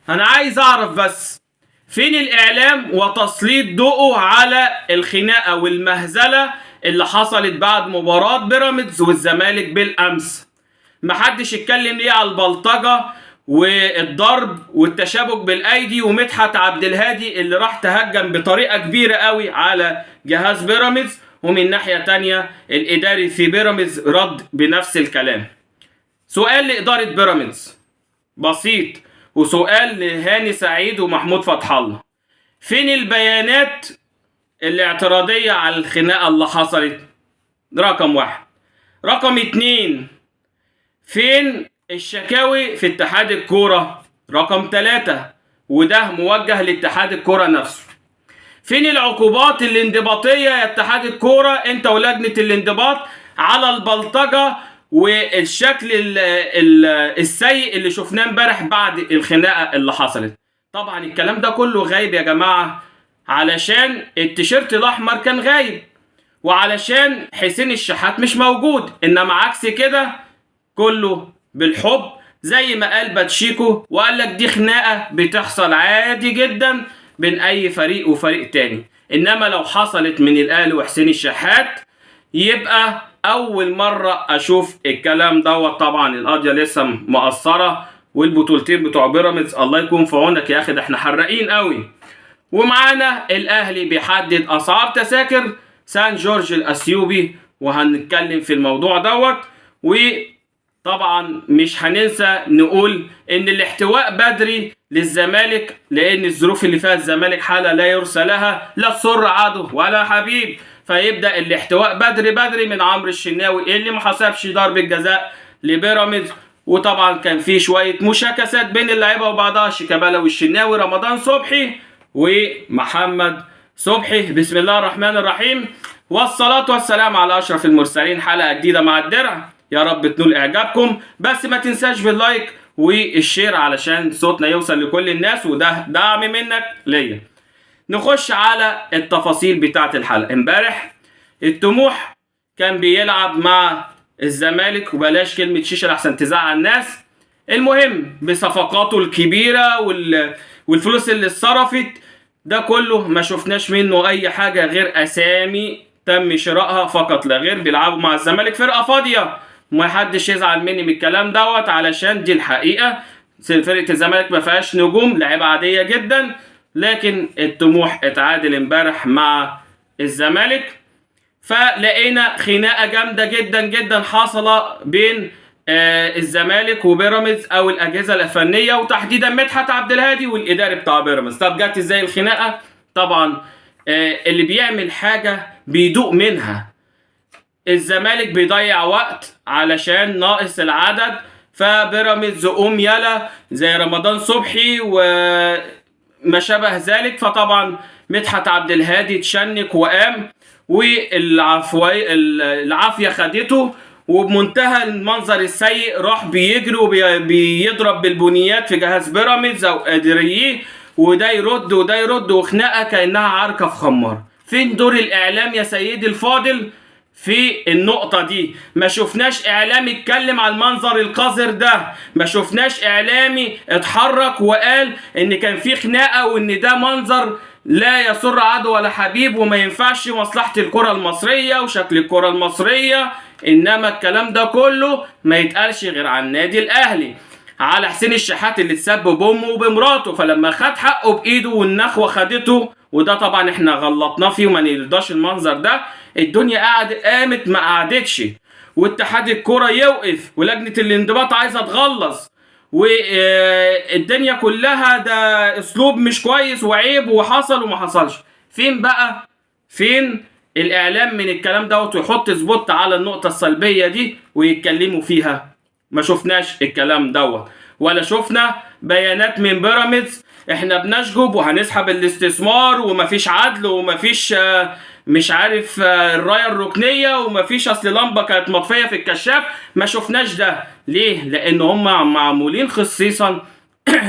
انا عايز اعرف بس فين الاعلام وتسليط ضوءه على الخناقه والمهزله اللي حصلت بعد مباراه بيراميدز والزمالك بالامس. محدش اتكلم ليه على البلطجه والضرب والتشابك بالايدي ومدحت عبد الهادي اللي راح تهجم بطريقه كبيره قوي على جهاز بيراميدز، ومن ناحيه تانية الاداري في بيراميدز رد بنفس الكلام. سؤال لاداره بيراميدز بسيط، وسؤال لهاني سعيد ومحمود فتح الله: فين البيانات الاعتراضيه على الخناقه اللي حصلت؟ رقم واحد. رقم اتنين، فين الشكاوي في اتحاد الكورة؟ رقم 3، وده موجه لاتحاد الكورة نفسه. فين العقوبات الانضباطية يا اتحاد الكورة انت ولجنة الانضباط على البلطجة والشكل السيء اللي شفناه امبارح بعد الخناقة اللي حصلت؟ طبعا الكلام ده كله غايب يا جماعة، علشان التيشيرت الاحمر كان غايب، وعلشان حسين الشحات مش موجود. انما عكس كده كله بالحب، زي ما قال باتشيكو وقال لك دي خناقه بتحصل عادي جدا بين اي فريق وفريق تاني. انما لو حصلت من الاهلي وحسين الشحات يبقى اول مره اشوف الكلام دوت. طبعا القضيه لسه مقصره، والبطولتين بتوع بيراميدز الله يكون في عونك يا اخي، ده احنا حرقين قوي. ومعانا الاهلي بيحدد اسعار تذاكر سان جورج الاثيوبي، وهنتكلم في الموضوع دوت. وطبعا مش هننسى نقول ان الاحتواء بدري للزمالك، لان الظروف اللي فيها الزمالك حاله لا يرثى لها، لا سر عدو ولا حبيب، فيبدا الاحتواء بدري من عمرو الشناوي اللي ما حسبش ضربه جزاء لبيراميدز. وطبعا كان في شويه مشاكسات بين اللعيبه وبعضها، شيكابالا والشناوي، رمضان صبحي ومحمد صبحي. بسم الله الرحمن الرحيم، والصلاة والسلام على أشرف المرسلين. حلقة جديدة مع الدرع، يا رب تنول إعجابكم، بس ما تنساش باللايك والشير علشان صوتنا يوصل لكل الناس، وده دعم منك ليا. نخش على التفاصيل بتاعة الحلقة. امبارح الطموح كان بيلعب مع الزمالك، وبلاش كلمة شيشة لحسن تزعل الناس. المهم بصفقاته الكبيرة والفلوس اللي اتصرفت ده كله ما شفناش منه اي حاجة غير اسامي تم شرائها فقط لا غير. بيلعبوا مع الزمالك فرقة فاضية، ما حدش يزعل مني من الكلام دوت، علشان دي الحقيقة. فرقة الزمالك ما فيهاش نجوم، لعيبة عادية جدا. لكن الطموح اتعادل امبارح مع الزمالك، فلقينا خناقه جامده جدا حاصله بين الزمالك وبيراميدز، او الاجهزه الفنيه وتحديدا مدحت عبد الهادي والاداري بتاع بيراميدز. طب جت ازاي الخناقه؟ طبعا اللي بيعمل حاجه بيدوق منها. الزمالك بيضيع وقت علشان ناقص العدد، فبيراميدز قوم يلا زي رمضان صبحي وما شابه ذلك. فطبعا مدحت عبد الهادي اتشنك وقام، والعافيه خدته، وبمنتهى المنظر السيء راح بيجري وبيضرب بالبنيات في جهاز بيراميدز او اداريه، وده يرد وده يرد، وخناقه كانها عركه في خمار. فين دور الاعلام يا سيدي الفاضل في النقطة دي؟ ما شفناش اعلامي اتكلم على المنظر القذر ده، ما شفناش اعلامي اتحرك وقال ان كان في خناقة وان ده منظر لا يسر عدو ولا حبيب، وما ينفعش مصلحة الكرة المصرية وشكل الكرة المصرية. انما الكلام ده كله ما يتقالش غير عن النادي الاهلي، على حسين الشحات اللي اتسب بامه وبمراته، فلما خد حقه بايده والنخوة خدته، وده طبعا احنا غلطناه فيه وما نرضاش المنظر ده. الدنيا قامت ما قعدتش، واتحاد الكرة يوقف، ولجنة الانضباط عايزة تغلظ، والدنيا كلها ده اسلوب مش كويس وعيب وحصل وما حصلش. فين بقى؟ فين الاعلام من الكلام دوت ويحط سبوت على النقطة السلبية دي ويتكلموا فيها؟ ما شفناش الكلام دوت، ولا شفنا بيانات من بيراميدز احنا بنشجب وهنسحب الاستثمار ومفيش عدل ومفيش مش عارف الرايه الركنيه ومفيش اصل لمبه كانت مطفيه في الكشاف. ما شفناش ده. ليه؟ لان هم معمولين خصيصا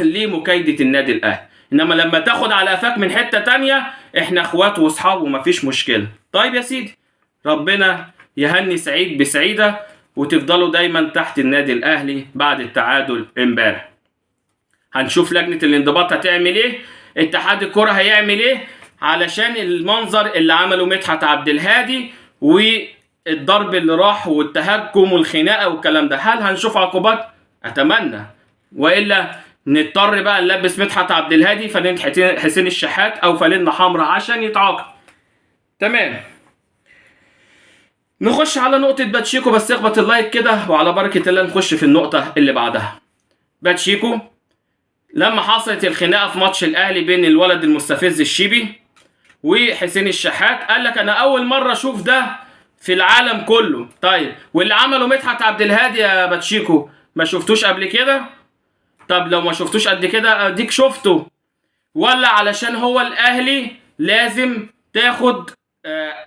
لمكايده النادي الاهلي. انما لما تاخد على قفاك من حته تانية احنا اخوات واصحاب ومفيش مشكله. طيب يا سيدي، ربنا يهني سعيد بسعيده وتفضلوا دايما تحت النادي الاهلي بعد التعادل امبارح. هنشوف لجنة الانضباط هتعمل ايه، اتحاد الكرة هيعمل ايه، علشان المنظر اللي عمله مدحت عبد الهادي والضرب اللي راح والتهكم والخناقة والكلام ده. هل هنشوف عقوبات؟ اتمنى، والا نضطر بقى نلبس مدحت عبد الهادي فانلة حسين الشحات او فانلة حمراء عشان يتعاقب. تمام. نخش على نقطة باتشيكو، بس اخبط اللايك كده وعلى بركة الله نخش في النقطة اللي بعدها. باتشيكو لما حصلت الخناقة في ماتش الأهلي بين الولد المستفز الشيبي وحسين الشحات، قال لك أنا أول مرة أشوف ده في العالم كله. طيب واللي عمله مدحت عبد الهادي يا باتشيكو ما شفتوش قبل كده؟ طب لو ما شفتوش قد كده أديك شفته، ولا علشان هو الأهلي لازم تاخد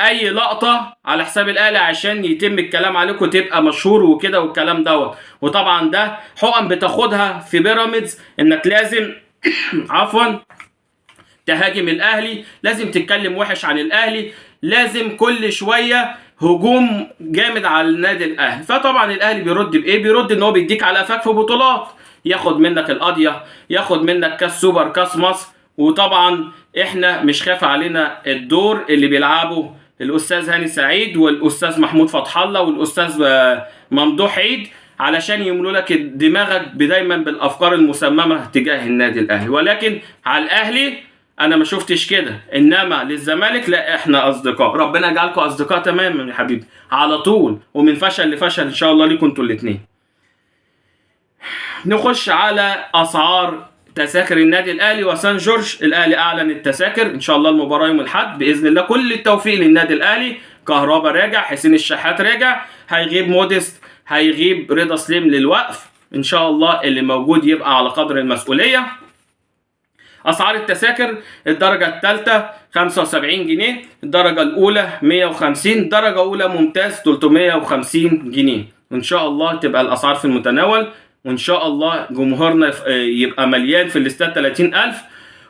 اي لقطه على حساب الاهلي عشان يتم الكلام عليكم تبقى مشهور وكده والكلام دوت؟ وطبعا ده حقن بتاخدها في بيراميدز انك لازم عفوا تهاجم الاهلي، لازم تتكلم وحش عن الاهلي، لازم كل شويه هجوم جامد على النادي الاهلي. فطبعا الاهلي بيرد بايه؟ بيرد ان هو بيديك على قفاك في بطولات، ياخد منك القضيه، ياخد منك كاس سوبر، كاس مصر. وطبعا احنا مش خاف علينا الدور اللي بيلعبه الاستاذ هاني سعيد والاستاذ محمود فتح الله والاستاذ ممدوح عيد علشان يملوا لك دماغك دايما بالافكار المسممه تجاه النادي الاهلي. ولكن على الاهلي انا ما شفتش كده، انما للزمالك لا، احنا اصدقاء، ربنا يجعلكم اصدقاء تماما يا حبيبي على طول، ومن فشل لفشل ان شاء الله ليكم انتوا الاثنين. نخش على اسعار تذاكر النادي الاهلي وسان جورج. الاهلي اعلن التذاكر ان شاء الله المباراه يوم الاحد باذن الله. كل التوفيق للنادي الاهلي. كهربا راجع، حسين الشحات راجع، هيغيب موديست، هيغيب رضا سليم للوقف، ان شاء الله اللي موجود يبقى على قدر المسؤوليه. اسعار التذاكر: الدرجه الثالثه 75 جنيه، الدرجه الاولى 150، درجه اولى ممتاز 350 جنيه. ان شاء الله تبقى الاسعار في المتناول، وان شاء الله جمهورنا يبقى مليان في الاستاد 30,000،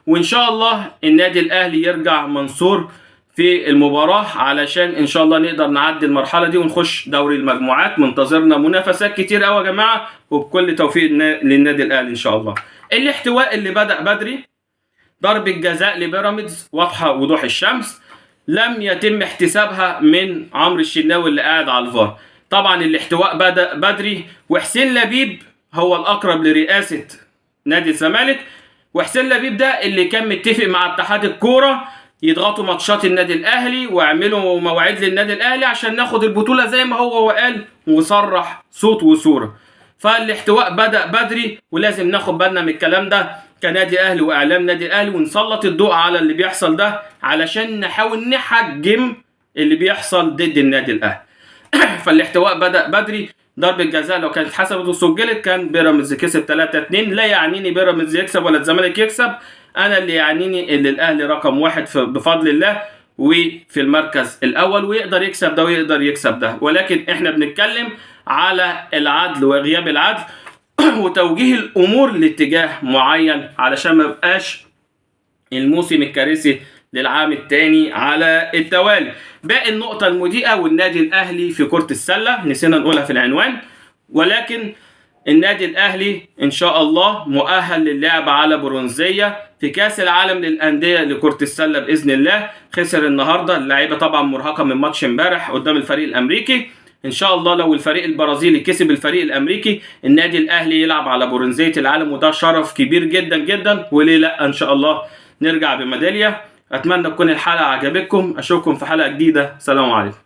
وان شاء الله النادي الاهلي يرجع منصور في المباراه علشان ان شاء الله نقدر نعدي المرحله دي ونخش دوري المجموعات. منتظرنا منافسات كتير قوي يا جماعه، وبكل توفيق للنادي الاهلي ان شاء الله. الاحتواء اللي بدأ بدري، ضرب الجزاء لبيراميدز واضحه وضوح الشمس، لم يتم احتسابها من عمرو الشناوي اللي قاعد على الفار. طبعا الاحتواء بدأ بدري، وحسين لبيب هو الاقرب لرئاسه نادي الزمالك، وحسين لبيب ده اللي كان متفق مع اتحاد الكوره يضغطوا ماتشات النادي الاهلي ويعملوا مواعيد للنادي الاهلي عشان ناخد البطوله زي ما هو قال وصرح صوت وصوره. فالاحتواء بدأ بدري، ولازم ناخد بالنا من الكلام ده كنادي اهلي واعلام نادي الاهلي، ونسلط الضوء على اللي بيحصل ده علشان نحاول نحجم اللي بيحصل ضد النادي الاهلي. فالاحتواء بدأ بدري. ضربة جزاء لو كانت اتحسبت وسجلت كان بيراميدز كسب 3-2. لا يعنيني بيراميدز يكسب ولا الزمالك يكسب، انا اللي يعنيني اللي الاهلي رقم 1 بفضل الله وفي المركز الاول، ويقدر يكسب ده ويقدر يكسب ده. ولكن احنا بنتكلم على العدل وغياب العدل وتوجيه الامور لاتجاه معين علشان ما يبقاش الموسم الكارثي للعام الثاني على التوالي. باقي النقطة المضيئة والنادي الأهلي في كرة السلة نسينا نقولها في العنوان، ولكن النادي الأهلي إن شاء الله مؤهل للعب على برونزية في كأس العالم للأندية لكرة السلة بإذن الله. خسر النهاردة، اللعيبة طبعا مرهقة من ماتش امبارح قدام الفريق الأمريكي. إن شاء الله لو الفريق البرازيلي كسب الفريق الأمريكي النادي الأهلي يلعب على برونزية العالم، وده شرف كبير جدا جدا، وليه لأ إن شاء الله نرجع بميدالية. أتمنى تكون الحلقة عجبتكم، أشوفكم في حلقة جديدة، سلام عليكم.